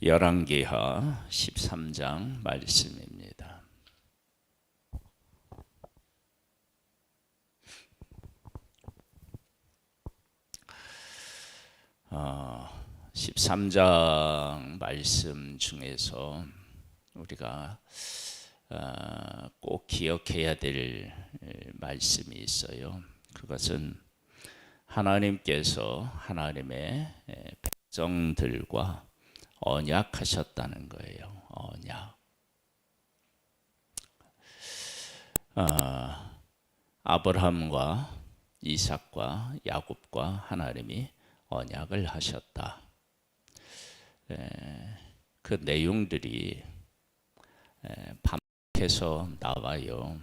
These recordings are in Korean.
열왕기하 13장 말씀입니다. 13장 말씀 중에서 우리가 꼭 기억해야 될 말씀이 있어요. 그것은 하나님께서 하나님의 백성들과 언약하셨다는 거예요. 언약. 아브라함과 이삭과 야곱과 하나님이 언약을 하셨다. 그 내용들이 반복해서 나와요.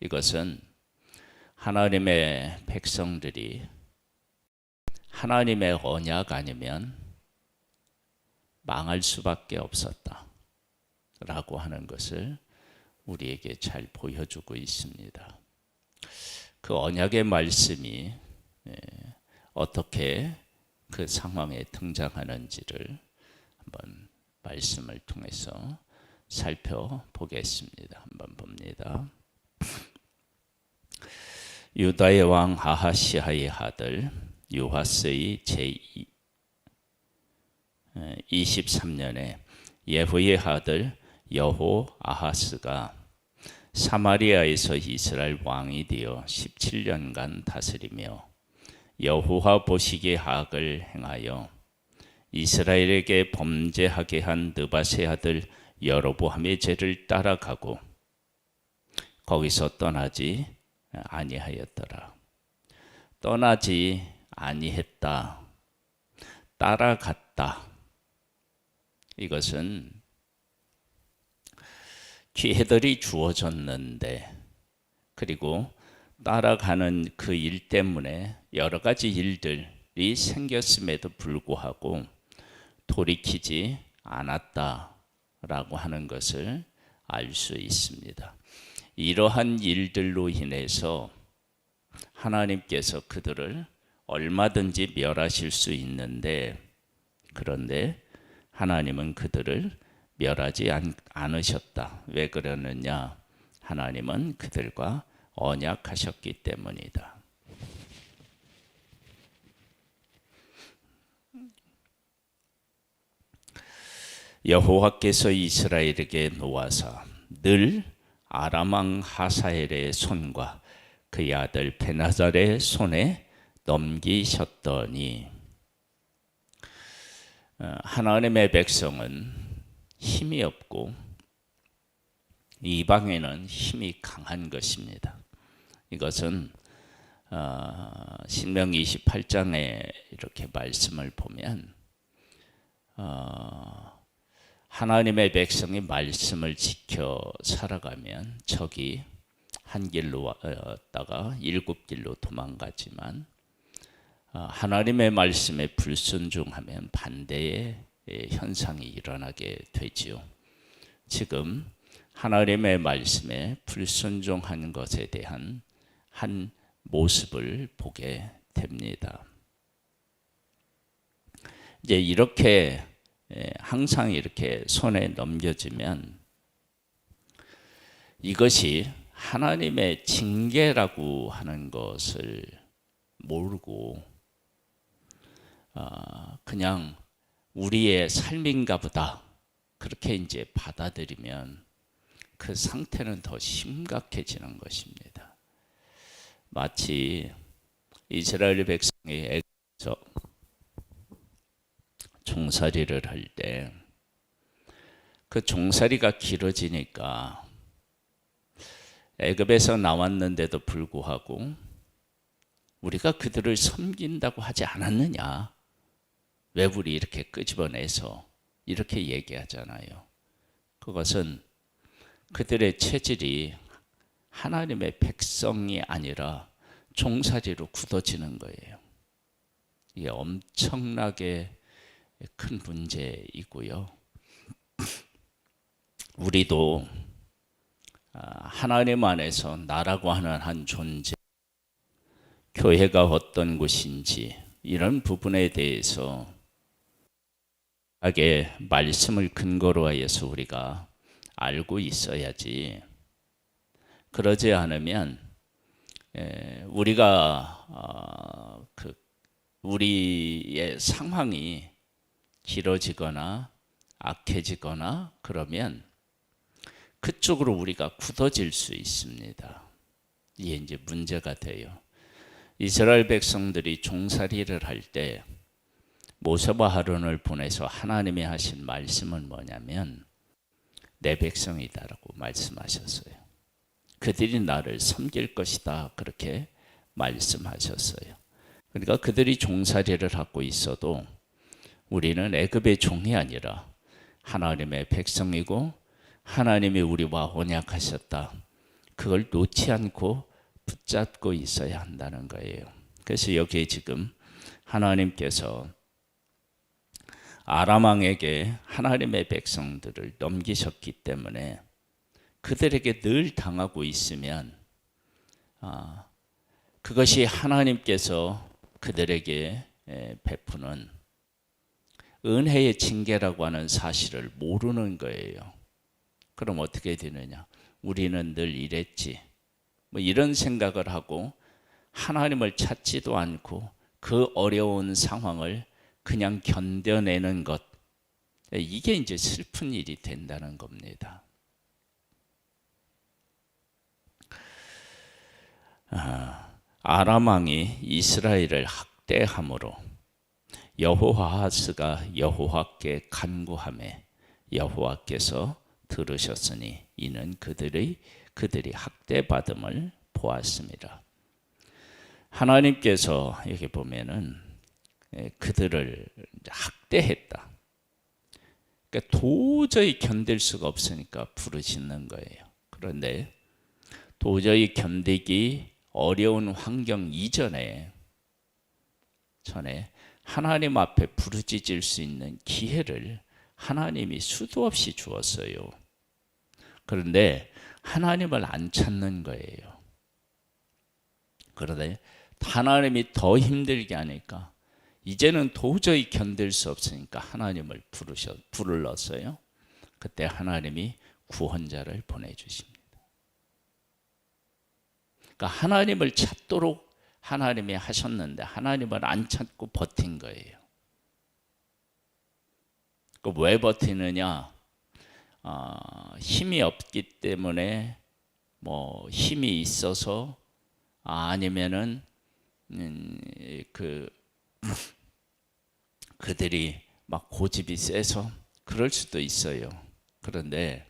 이것은 하나님의 백성들이 하나님의 언약 아니면 망할 수밖에 없었다 라고 하는 것을 우리에게 잘 보여주고 있습니다. 그 언약의 말씀이 어떻게 그 상황에 등장하는지를 한번 말씀을 통해서 살펴보겠습니다. 한번 봅니다. 유다의 왕 아하시아의 아들 요아스의 제23년에 예후의 아들 여호아하스가 사마리아에서 이스라엘 왕이 되어 17년간 다스리며 여호와 보시기에 악을 행하여 이스라엘에게 범죄하게 한 느밧의 아들 여로보암의 죄를 따라가고 거기서 떠나지 아니하였더라. 떠나지 아니했다, 따라갔다. 이것은 기회들이 주어졌는데, 그리고 따라가는 그 일 때문에 여러 가지 일들이 생겼음에도 불구하고 돌이키지 않았다라고 하는 것을 알 수 있습니다. 이러한 일들로 인해서 하나님께서 그들을 얼마든지 멸하실 수 있는데, 그런데 하나님은 그들을 멸하지 않으셨다. 왜 그러느냐? 하나님은 그들과 언약하셨기 때문이다. 여호와께서 이스라엘에게 노하사 늘 아람 왕 하사엘의 손과 그의 아들 베나잘의 손에 넘기셨더니, 하나님의 백성은 힘이 없고 이방인은 힘이 강한 것입니다. 이것은 신명기 28장에 이렇게 말씀을 보면 하나님의 백성이 말씀을 지켜 살아가면 적이 한 길로 왔다가 7길로 도망가지만 하나님의 말씀에 불순종하면 반대의 현상이 일어나게 되지요. 지금 하나님의 말씀에 불순종하는 것에 대한 한 모습을 보게 됩니다. 이제 이렇게 항상 이렇게 손에 넘겨지면 이것이 하나님의 징계라고 하는 것을 모르고 그냥 우리의 삶인가 보다 그렇게 이제 받아들이면 그 상태는 더 심각해지는 것입니다. 마치 이스라엘 백성이 애굽에서 종살이를 할 때 그 종살이가 길어지니까 애굽에서 나왔는데도 불구하고 우리가 그들을 섬긴다고 하지 않았느냐? 왜 우리 이렇게 끄집어내서 이렇게 얘기하잖아요. 그것은 그들의 체질이 하나님의 백성이 아니라 종살이로 굳어지는 거예요. 이게 엄청나게 큰 문제이고요. 우리도 하나님 안에서 나라고 하는 한 존재, 교회가 어떤 곳인지 이런 부분에 대해서 하게 말씀을 근거로 하여서 우리가 알고 있어야지. 그러지 않으면 우리가 우리의 상황이 길어지거나 악해지거나 그러면 그쪽으로 우리가 굳어질 수 있습니다. 이게 이제 문제가 돼요. 이스라엘 백성들이 종살이를 할 때 모세와 아론을 보내서 하나님이 하신 말씀은 뭐냐면 내 백성이다라고 말씀하셨어요. 그들이 나를 섬길 것이다 그렇게 말씀하셨어요. 그러니까 그들이 종살이를 하고 있어도 우리는 애굽의 종이 아니라 하나님의 백성이고 하나님이 우리와 언약하셨다. 그걸 놓지 않고 붙잡고 있어야 한다는 거예요. 그래서 여기에 지금 하나님께서 아람 왕에게 하나님의 백성들을 넘기셨기 때문에 그들에게 늘 당하고 있으면 그것이 하나님께서 그들에게 베푸는 은혜의 징계라고 하는 사실을 모르는 거예요. 그럼 어떻게 되느냐? 우리는 늘 이랬지. 뭐 이런 생각을 하고 하나님을 찾지도 않고 그 어려운 상황을 그냥 견뎌내는 것. 이게 이제 슬픈 일이 된다는 겁니다. 아람 왕이 이스라엘을 학대함으로 여호아하스가 여호와께 간구하매 여호와께서 들으셨으니 이는 그들이 학대받음을 보았습니다. 하나님께서 여기 보면은 그들을 학대했다. 그러니까 도저히 견딜 수가 없으니까 부르짖는 거예요. 그런데 도저히 견디기 어려운 환경 이전에 전에 하나님 앞에 부르짖을 수 있는 기회를 하나님이 수도 없이 주었어요. 그런데 하나님을 안 찾는 거예요. 그런데 하나님이 더 힘들게 하니까 이제는 도저히 견딜 수 없으니까 하나님을 불렀어요. 그때 하나님이 구원자를 보내주십니다. 그러니까 하나님을 찾도록 하나님이 하셨는데 하나님을 안 찾고 버틴 거예요. 왜 버티느냐? 힘이 없기 때문에 뭐 힘이 있어서 아니면은 그들이 막 고집이 세서 그럴 수도 있어요. 그런데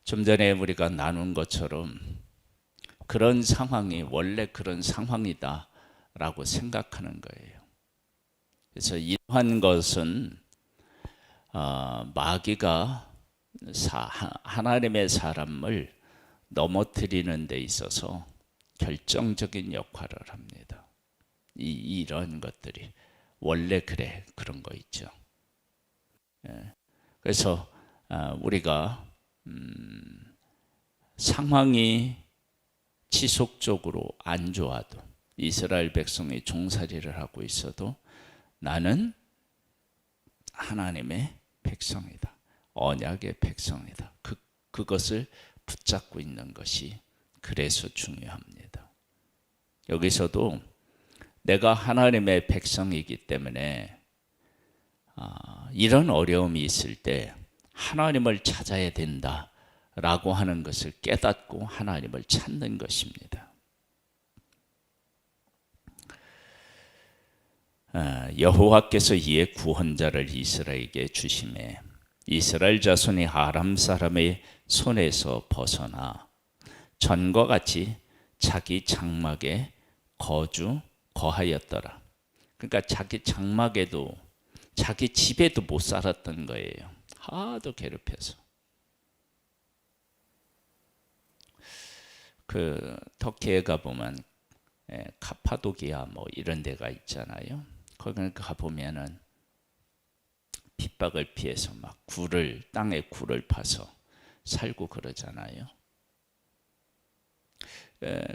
좀 전에 우리가 나눈 것처럼 그런 상황이 원래 그런 상황이다라고 생각하는 거예요. 그래서 이러한 것은 마귀가 하나님의 사람을 넘어뜨리는 데 있어서 결정적인 역할을 합니다. 이런 것들이 원래 그런 거 있죠. 그래서 우리가 상황이 지속적으로 안 좋아도 이스라엘 백성이 종살이를 하고 있어도 나는 하나님의 백성이다. 언약의 백성이다. 그것을 붙잡고 있는 것이 그래서 중요합니다. 여기서도 내가 하나님의 백성이기 때문에 이런 어려움이 있을 때 하나님을 찾아야 된다라고 하는 것을 깨닫고 하나님을 찾는 것입니다. 여호와께서 이에 구원자를 이스라엘에게 주심에 이스라엘 자손이 아람 사람의 손에서 벗어나 전과 같이 자기 장막에 거하였더라. 그러니까 자기 장막에도 자기 집에도 못 살았던 거예요. 하도 괴롭혀서. 터키에 가보면 카파도키아 뭐 이런 데가 있잖아요. 거기 가보면은 핍박을 피해서 막 땅에 굴을 파서 살고 그러잖아요.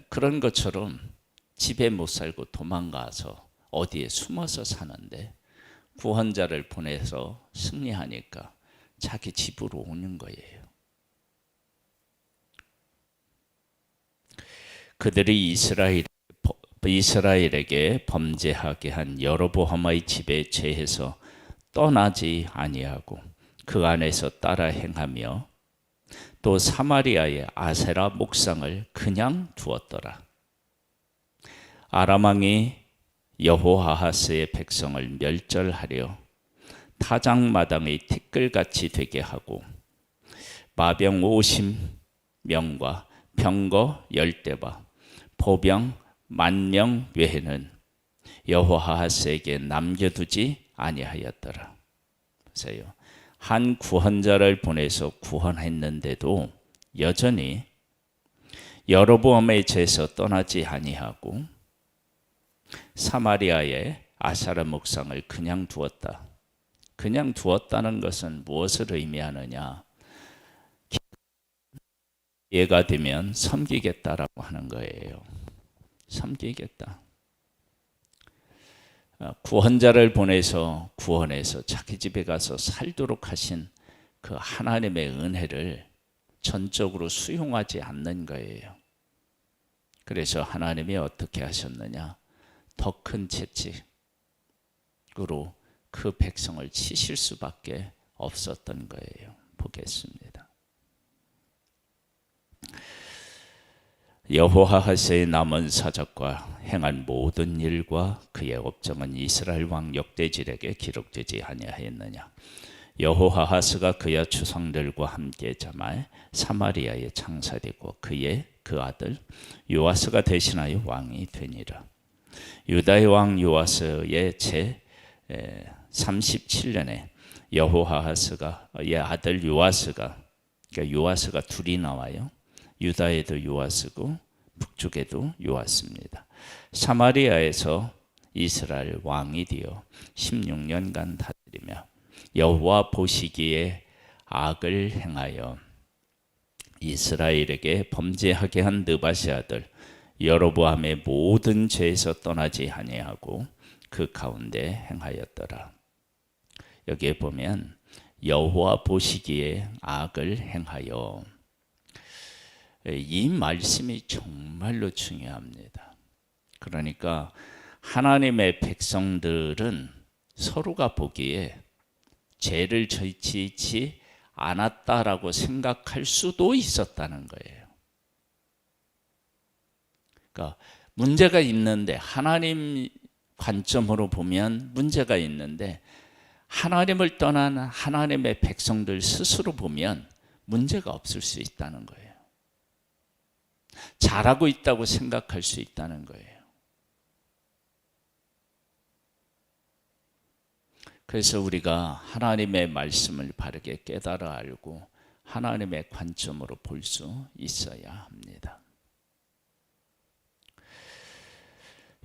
그런 것처럼 집에 못 살고 도망가서 어디에 숨어서 사는데 구원자를 보내서 승리하니까 자기 집으로 오는 거예요. 그들이 이스라엘에게 범죄하게 한 여로보암의 집에 죄해서 떠나지 아니하고 그 안에서 따라 행하며 또 사마리아의 아세라 목상을 그냥 두었더라. 아람 왕이 여호아하스의 백성을 멸절하려 타작마당의 티끌같이 되게 하고 마병 50명과 병거 10대와 보병 10,000명 외에는 여호아하스에게 남겨두지 아니하였더라. 보세요. 한 구원자를 보내서 구원했는데도 여전히 여로보암의 죄에서 떠나지 아니하고 사마리아의 아사라 목상을 그냥 두었다. 그냥 두었다는 것은 무엇을 의미하느냐? 기회가 되면 섬기겠다라고 하는 거예요. 섬기겠다. 구원자를 보내서 구원해서 자기 집에 가서 살도록 하신 그 하나님의 은혜를 전적으로 수용하지 않는 거예요. 그래서 하나님이 어떻게 하셨느냐? 더 큰 채찍으로 그 백성을 치실 수밖에 없었던 거예요. 보겠습니다. 여호아하스의 남은 사적과 행한 모든 일과 그의 업적은 이스라엘 왕 역대질에게 기록되지 아니하였느냐? 여호아하스가 그의 추상들과 함께 자말 사마리아에 장사되고 그 아들 요아스가 대신하여 왕이 되니라. 유다의 왕 요아스의 제 37년에 여호아하스의 아들 요아스가, 그러니까 요아스가 둘이 나와요. 유다에도 요아스고 북쪽에도 요아스입니다. 사마리아에서 이스라엘 왕이 되어 16년간 다스리며 여호와 보시기에 악을 행하여 이스라엘에게 범죄하게 한 느바시 아들 여로보암의 모든 죄에서 떠나지 아니하고 그 가운데 행하였더라. 여기에 보면 여호와 보시기에 악을 행하여, 이 말씀이 정말로 중요합니다. 그러니까 하나님의 백성들은 서로가 보기에 죄를 저지르지 않았다라고 생각할 수도 있었다는 거예요. 그러니까 문제가 있는데, 하나님 관점으로 보면 문제가 있는데 하나님을 떠난 하나님의 백성들 스스로 보면 문제가 없을 수 있다는 거예요. 잘하고 있다고 생각할 수 있다는 거예요. 그래서 우리가 하나님의 말씀을 바르게 깨달아 알고 하나님의 관점으로 볼 수 있어야 합니다.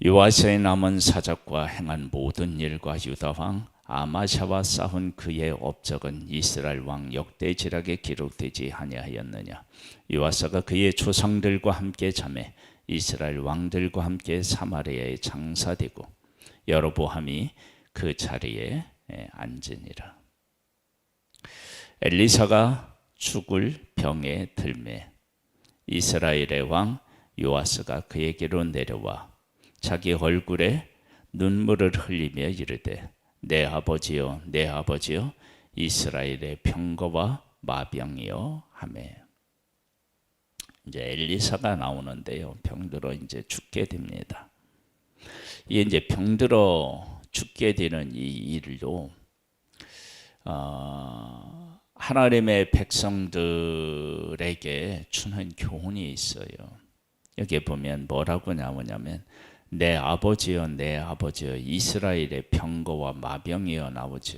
요아스의 남은 사적과 행한 모든 일과 유다왕 아마샤와 싸운 그의 업적은 이스라엘 왕 역대지락에 기록되지 아니하였느냐? 요아스가 그의 조상들과 함께 자매 이스라엘 왕들과 함께 사마리아에 장사되고 여로보암이 그 자리에 앉으니라. 엘리사가 죽을 병에 들매 이스라엘의 왕 요아스가 그에게로 내려와 자기 얼굴에 눈물을 흘리며 이르되 내 아버지여 내 아버지여 이스라엘의 병거와 마병이여 하매. 이제 엘리사가 나오는데요, 병들어 이제 죽게 됩니다. 이게 이제 병들어 죽게 되는 이 일도 하나님의 백성들에게 주는 교훈이 있어요. 여기에 보면 뭐라고 나오냐면 내 아버지여 이스라엘의 병거와 마병이여 나오죠.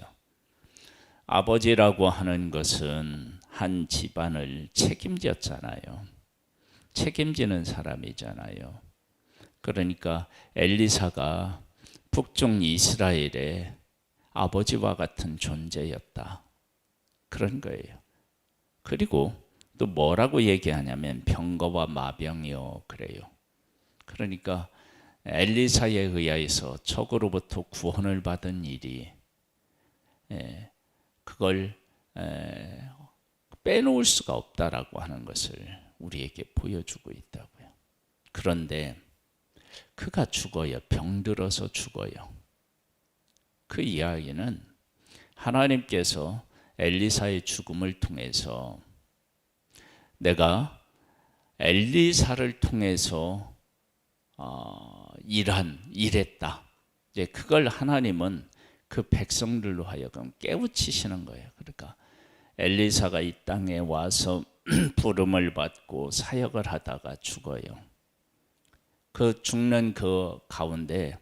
아버지라고 하는 것은 한 집안을 책임졌잖아요. 책임지는 사람이잖아요. 그러니까 엘리사가 북쪽 이스라엘의 아버지와 같은 존재였다, 그런 거예요. 그리고 또 뭐라고 얘기하냐면 병거와 마병이요 그래요. 그러니까 엘리사에 의하여서 적으로부터 구원을 받은 일이 그걸 빼놓을 수가 없다라고 하는 것을 우리에게 보여주고 있다고요. 그런데 그가 죽어요. 병들어서 죽어요. 그 이야기는 하나님께서 엘리사의 죽음을 통해서 내가 엘리사를 통해서 일했다. 이제 그걸 하나님은 그 백성들로 하여금 깨우치시는 거예요. 그러니까 엘리사가 이 땅에 와서 부름을 받고 사역을 하다가 죽어요. 그 죽는 그 가운데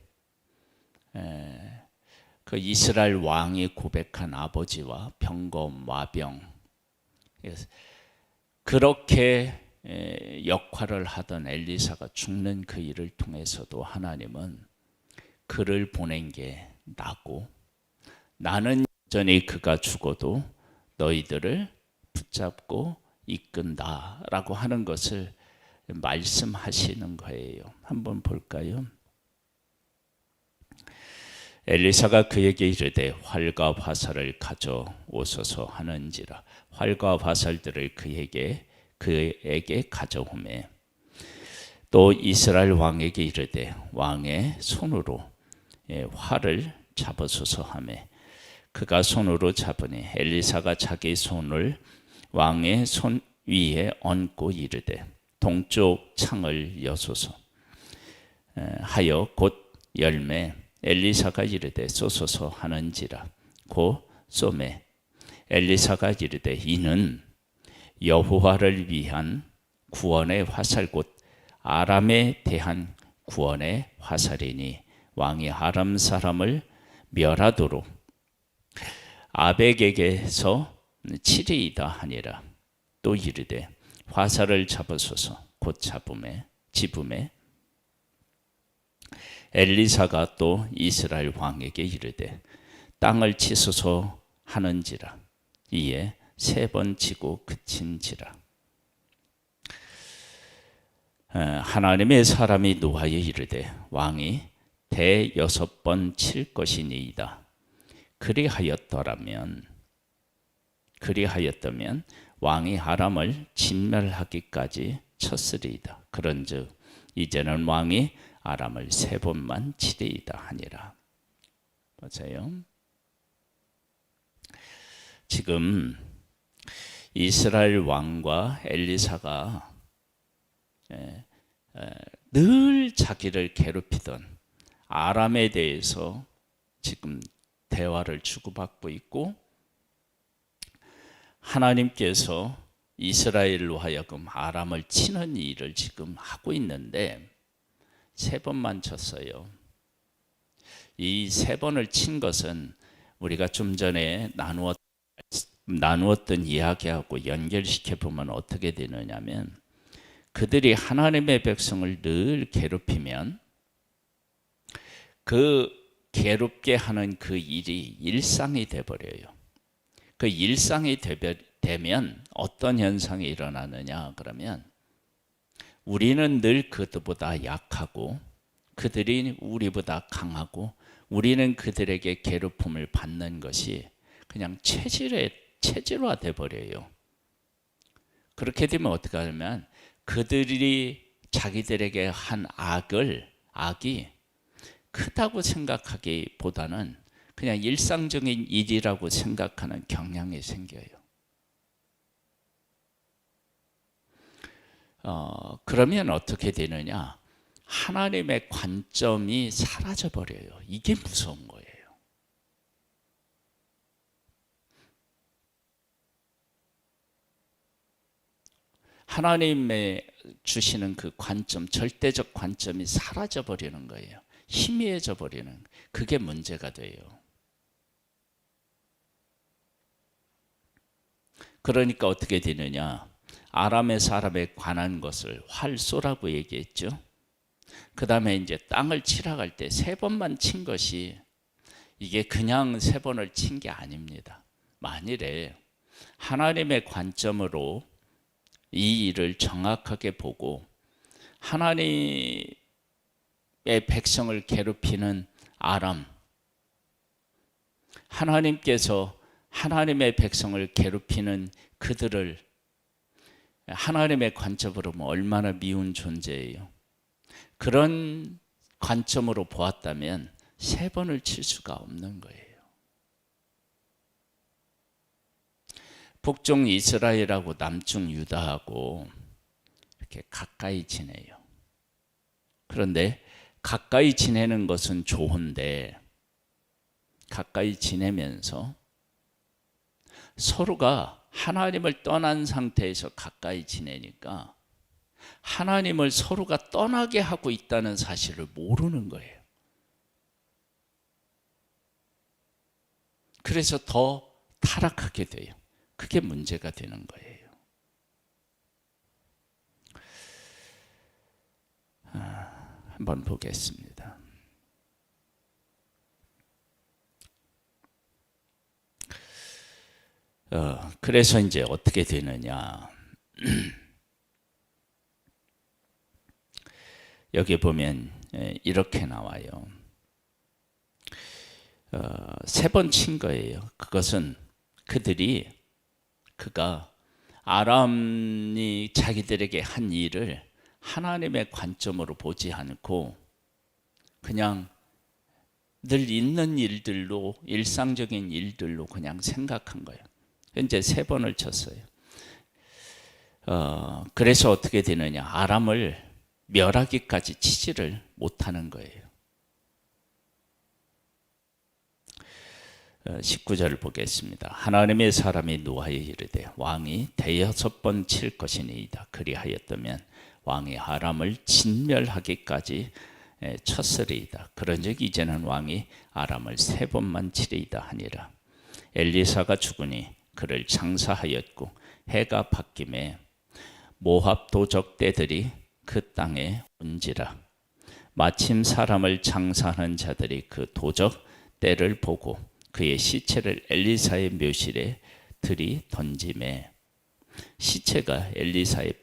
그 이스라엘 왕이 고백한 아버지와 병검, 와병, 그렇게 역할을 하던 엘리사가 죽는 그 일을 통해서도 하나님은 그를 보낸 게 나고, 나는 여전히 그가 죽어도 너희들을 붙잡고 이끈다라고 하는 것을 말씀하시는 거예요. 한번 볼까요? 엘리사가 그에게 이르되 활과 화살을 가져오소서 하는지라. 활과 화살들을 그에게 가져오매 또 이스라엘 왕에게 이르되 왕의 손으로 활을 잡으소서 하매 그가 손으로 잡으니 엘리사가 자기 손을 왕의 손 위에 얹고 이르되 동쪽 창을 여소서 하여 곧 열매 엘리사가 이르되 쏘소서 하는지라. 곧 쏘매 엘리사가 이르되 이는 여호와를 위한 구원의 화살 곧 아람에 대한 구원의 화살이니 왕이 아람 사람을 멸하도록 아벡에게서 치리이다 하니라. 또 이르되 화살을 잡으소서. 곧 집음에 엘리사가 또 이스라엘 왕에게 이르되 땅을 치소서 하는지라. 이에 3번 치고 그친지라. 하나님의 사람이 노하여 이르되 왕이 6번 칠 것이니이다. 그리하였다면 왕이 아람을 진멸하기까지 쳤으리이다. 그런즉 이제는 왕이 아람을 3번만 치리이다 하니라. 보세요. 지금 이스라엘 왕과 엘리사가 늘 자기를 괴롭히던 아람에 대해서 지금 대화를 주고받고 있고, 하나님께서 이스라엘로 하여금 아람을 치는 일을 지금 하고 있는데 3번만 쳤어요. 이 3번을 친 것은 우리가 좀 전에 나누었던 이야기하고 연결시켜 보면 어떻게 되느냐면, 그들이 하나님의 백성을 늘 괴롭히면 그 괴롭게 하는 그 일이 일상이 돼버려요. 그 일상이 되면 어떤 현상이 일어나느냐 그러면, 우리는 늘 그들보다 약하고 그들이 우리보다 강하고 우리는 그들에게 괴롭힘을 받는 것이 그냥 체질화 돼버려요. 그렇게 되면 어떻게 하냐면 그들이 자기들에게 한 악이 크다고 생각하기보다는 그냥 일상적인 일이라고 생각하는 경향이 생겨요. 그러면 어떻게 되느냐? 하나님의 관점이 사라져 버려요. 이게 무서운 거예요. 하나님의 주시는 그 관점, 절대적 관점이 사라져 버리는 거예요. 희미해져 버리는, 그게 문제가 돼요. 그러니까 어떻게 되느냐? 아람의 사람에 관한 것을 활쏘라고 얘기했죠. 그 다음에 이제 땅을 치러 갈 때 3번만 친 것이, 이게 그냥 3번을 친 게 아닙니다. 만일에 하나님의 관점으로 이 일을 정확하게 보고 하나님의 백성을 괴롭히는 아람, 하나님께서 하나님의 백성을 괴롭히는 그들을 하나님의 관점으로 보면 얼마나 미운 존재예요. 그런 관점으로 보았다면 3번을 칠 수가 없는 거예요. 북중 이스라엘하고 남중 유다하고 이렇게 가까이 지내요. 그런데 가까이 지내는 것은 좋은데 가까이 지내면서 서로가 하나님을 떠난 상태에서 가까이 지내니까 하나님을 서로가 떠나게 하고 있다는 사실을 모르는 거예요. 그래서 더 타락하게 돼요. 그게 문제가 되는 거예요. 한번 보겠습니다. 그래서 이제 어떻게 되느냐. 여기 보면 이렇게 나와요. 3번 친 거예요. 그것은 그가 아람이 자기들에게 한 일을 하나님의 관점으로 보지 않고 그냥 늘 있는 일들로, 일상적인 일들로 그냥 생각한 거예요. 이제 3번을 쳤어요. 그래서 어떻게 되느냐. 아람을 멸하기까지 치지를 못하는 거예요. 19절을 보겠습니다. 하나님의 사람이 노아에 이르되 왕이 6번 칠 것이니이다. 그리하였다면 왕이 아람을 진멸하기까지 쳤으리이다. 그런즉 이제는 왕이 아람을 3번만 치리이다 하니라. 엘리사가 죽으니 그를 장사하였고 해가 바뀜에 모압 도적 떼들이 그 땅에 온지라. 마침 사람을 장사하는 자들이 그 도적 떼를 보고 그의 시체를 엘리사의 묘실에 들이 던짐에 시체가 엘리사의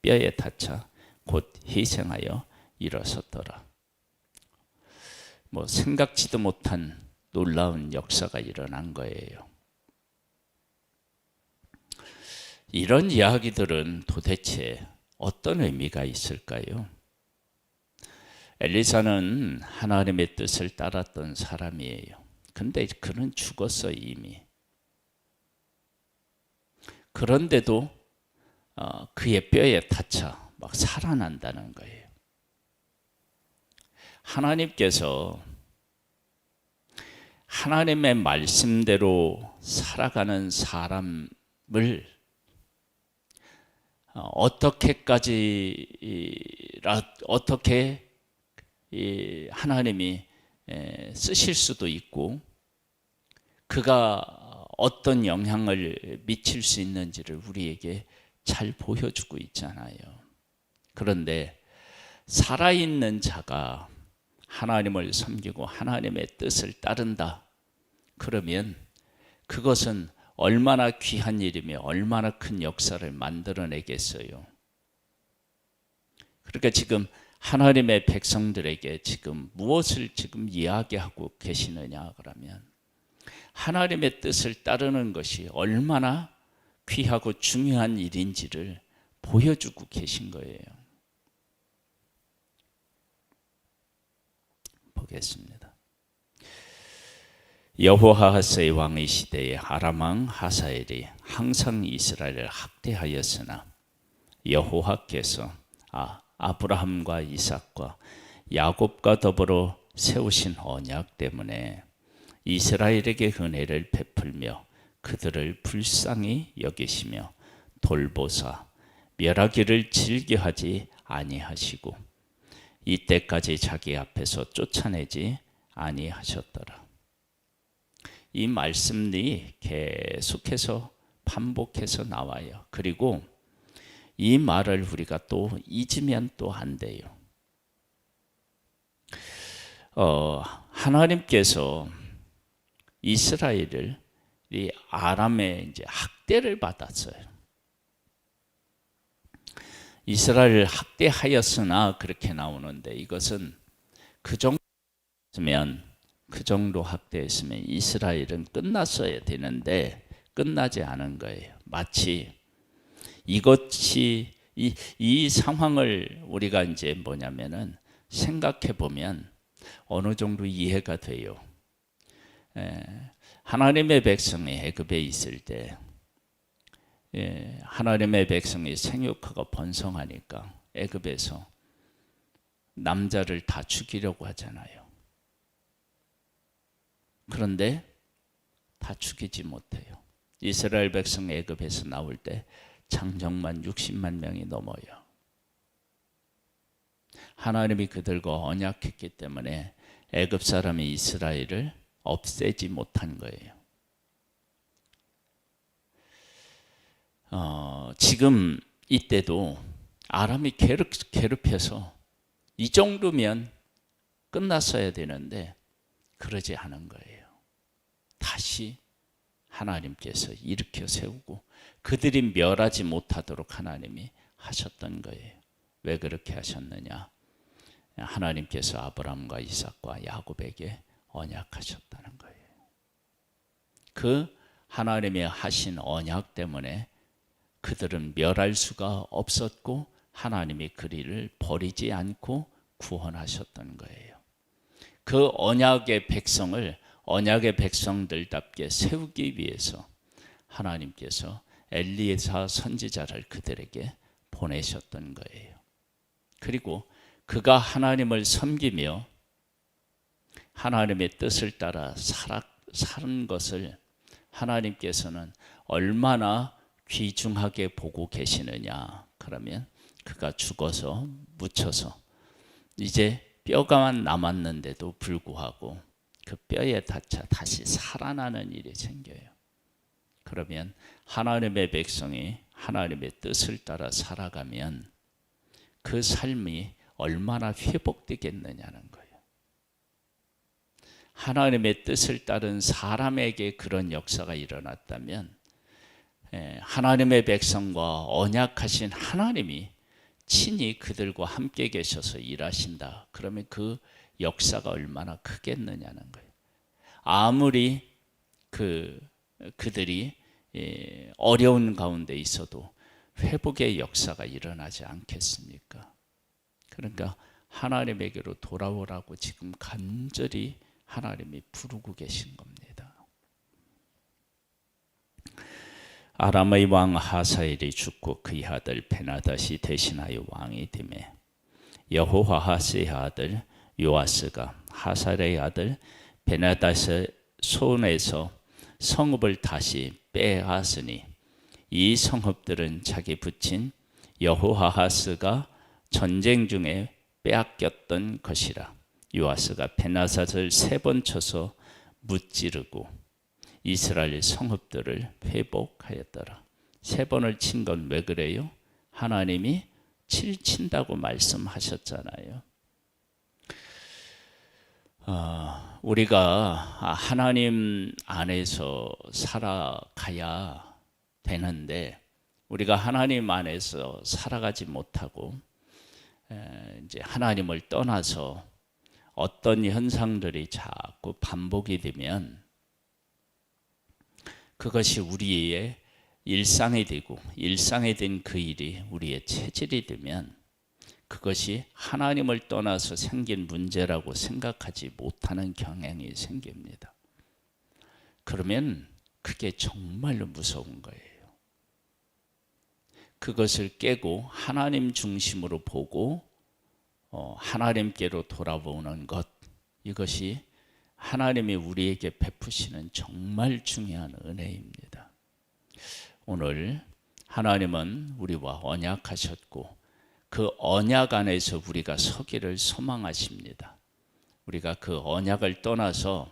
뼈에 닿자 곧 희생하여 일어섰더라. 생각지도 못한 놀라운 역사가 일어난 거예요. 이런 이야기들은 도대체 어떤 의미가 있을까요? 엘리사는 하나님의 뜻을 따랐던 사람이에요. 근데 그는 죽었어 이미. 그런데도 그의 뼈에 닿자 막 살아난다는 거예요. 하나님께서 하나님의 말씀대로 살아가는 사람을 어떻게 하나님이 쓰실 수도 있고 그가 어떤 영향을 미칠 수 있는지를 우리에게 잘 보여주고 있잖아요. 그런데 살아있는 자가 하나님을 섬기고 하나님의 뜻을 따른다. 그러면 그것은 얼마나 귀한 일이며 얼마나 큰 역사를 만들어내겠어요. 그러니까 지금 하나님의 백성들에게 지금 무엇을 지금 이야기하고 계시느냐 그러면 하나님의 뜻을 따르는 것이 얼마나 귀하고 중요한 일인지를 보여주고 계신 거예요. 보겠습니다. 여호아하스의 왕의 시대에 아람 왕 하사엘이 항상 이스라엘을 학대하였으나 여호와께서 아브라함과 이삭과 야곱과 더불어 세우신 언약 때문에 이스라엘에게 은혜를 베풀며 그들을 불쌍히 여기시며 돌보사 멸하기를 즐겨하지 아니하시고 이때까지 자기 앞에서 쫓아내지 아니하셨더라. 이 말씀이 계속해서 반복해서 나와요. 그리고 이 말을 우리가 또 잊으면 또 안 돼요. 하나님께서 이스라엘을 이 아람의 이제 학대를 받았어요. 이스라엘을 학대하였으나 그렇게 나오는데 이것은 그 정도면 그 정도 학대했으면 이스라엘은 끝났어야 되는데 끝나지 않은 거예요. 마치 이것이 이 상황을 우리가 이제 뭐냐면은 생각해 보면 어느 정도 이해가 돼요. 하나님의 백성이 애굽에 있을 때 하나님의 백성이 생육하고 번성하니까 애굽에서 남자를 다 죽이려고 하잖아요. 그런데 다 죽이지 못해요. 이스라엘 백성 애굽에서 나올 때 장정만 60만 명이 넘어요. 하나님이 그들과 언약했기 때문에 애굽 사람이 이스라엘을 없애지 못한 거예요. 지금 이때도 아람이 괴롭혀서 이 정도면 끝났어야 되는데 그러지 않은 거예요. 다시 하나님께서 일으켜 세우고 그들이 멸하지 못하도록 하나님이 하셨던 거예요. 왜 그렇게 하셨느냐? 하나님께서 아브라함과 이삭과 야곱에게 언약하셨다는 거예요. 그 하나님의 하신 언약 때문에 그들은 멸할 수가 없었고 하나님이 그리를 버리지 않고 구원하셨던 거예요. 그 언약의 백성을 언약의 백성들답게 세우기 위해서 하나님께서 엘리사 선지자를 그들에게 보내셨던 거예요. 그리고 그가 하나님을 섬기며 하나님의 뜻을 따라 사는 것을 하나님께서는 얼마나 귀중하게 보고 계시느냐. 그러면 그가 죽어서 묻혀서 이제 뼈가만 남았는데도 불구하고 그 뼈에 닿자 다시 살아나는 일이 생겨요. 그러면 하나님의 백성이 하나님의 뜻을 따라 살아가면 그 삶이 얼마나 회복되겠느냐는 거예요. 하나님의 뜻을 따른 사람에게 그런 역사가 일어났다면 하나님의 백성과 언약하신 하나님이 친히 그들과 함께 계셔서 일하신다. 그러면 그 역사가 얼마나 크겠느냐는 거예요. 아무리 그들이 어려운 가운데 있어도 회복의 역사가 일어나지 않겠습니까? 그러니까 하나님에게로 돌아오라고 지금 간절히 하나님이 부르고 계신 겁니다. 아람의 왕 하사엘이 죽고 그의 아들 베나닷이 대신하여 왕이 되매 여호아하스의 아들 요아스가 하사엘의 아들 베나닷의 손에서 성읍을 다시 빼앗으니 이 성읍들은 자기 부친 여호아하스가 전쟁 중에 빼앗겼던 것이라. 요아스가 베나닷을 3번 쳐서 무찌르고 이스라엘 성읍들을 회복하였더라. 3번을 친 건 왜 그래요? 하나님이 친다고 말씀하셨잖아요. 우리가 하나님 안에서 살아가야 되는데 우리가 하나님 안에서 살아가지 못하고 이제 하나님을 떠나서 어떤 현상들이 자꾸 반복이 되면 그것이 우리의 일상이 되고 일상이 된 그 일이 우리의 체질이 되면 그것이 하나님을 떠나서 생긴 문제라고 생각하지 못하는 경향이 생깁니다. 그러면 그게 정말로 무서운 거예요. 그것을 깨고 하나님 중심으로 보고 하나님께로 돌아보는 것, 이것이 하나님이 우리에게 베푸시는 정말 중요한 은혜입니다. 오늘 하나님은 우리와 언약하셨고 그 언약 안에서 우리가 서기를 소망하십니다. 우리가 그 언약을 떠나서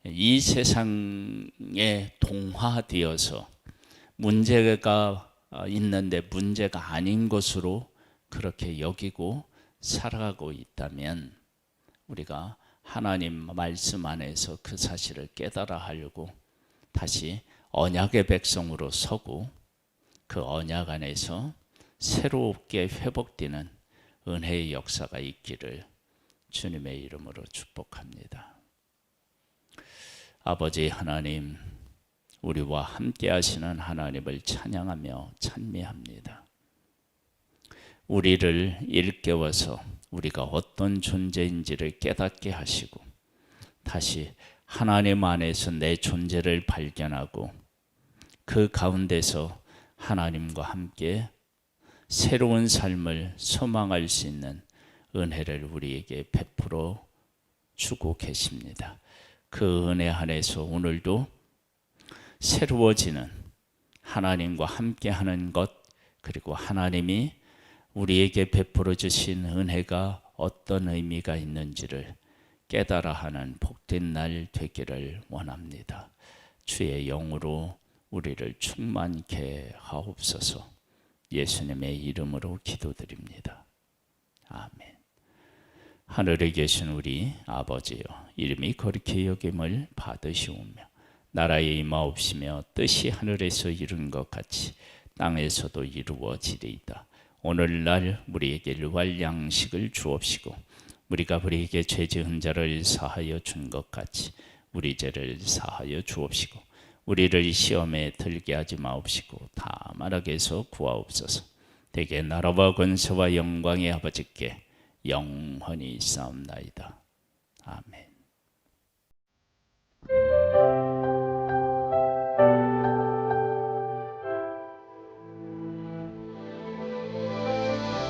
이 세상에 동화되어서 문제가 있는데 문제가 아닌 것으로 그렇게 여기고 살아가고 있다면 우리가 하나님 말씀 안에서 그 사실을 깨달아 하려고 다시 언약의 백성으로 서고 그 언약 안에서 새롭게 회복되는 은혜의 역사가 있기를 주님의 이름으로 축복합니다. 아버지 하나님, 우리와 함께 하시는 하나님을 찬양하며 찬미합니다. 우리를 일깨워서 우리가 어떤 존재인지를 깨닫게 하시고 다시 하나님 안에서 내 존재를 발견하고 그 가운데서 하나님과 함께 새로운 삶을 소망할 수 있는 은혜를 우리에게 베풀어 주고 계십니다. 그 은혜 안에서 오늘도 새로워지는 하나님과 함께하는 것, 그리고 하나님이 우리에게 베풀어 주신 은혜가 어떤 의미가 있는지를 깨달아 하는 복된 날 되기를 원합니다. 주의 영으로 우리를 충만케 하옵소서. 예수님의 이름으로 기도드립니다. 아멘. 하늘에 계신 우리 아버지여, 이름이 거룩히 여김을 받으시오며 나라의 임하옵시며 뜻이 하늘에서 이룬 것 같이 땅에서도 이루어지리이다. 오늘날 우리에게 일할 양식을 주옵시고 우리가 우리에게 죄 지은 자를 사하여 준 것 같이 우리 죄를 사하여 주옵시고 우리를 시험에 들게 하지 마옵시고 다만 악에서 구하옵소서. 대개 나라와 권세와 영광의 아버지께 영원히 있사옵나이다. 아멘.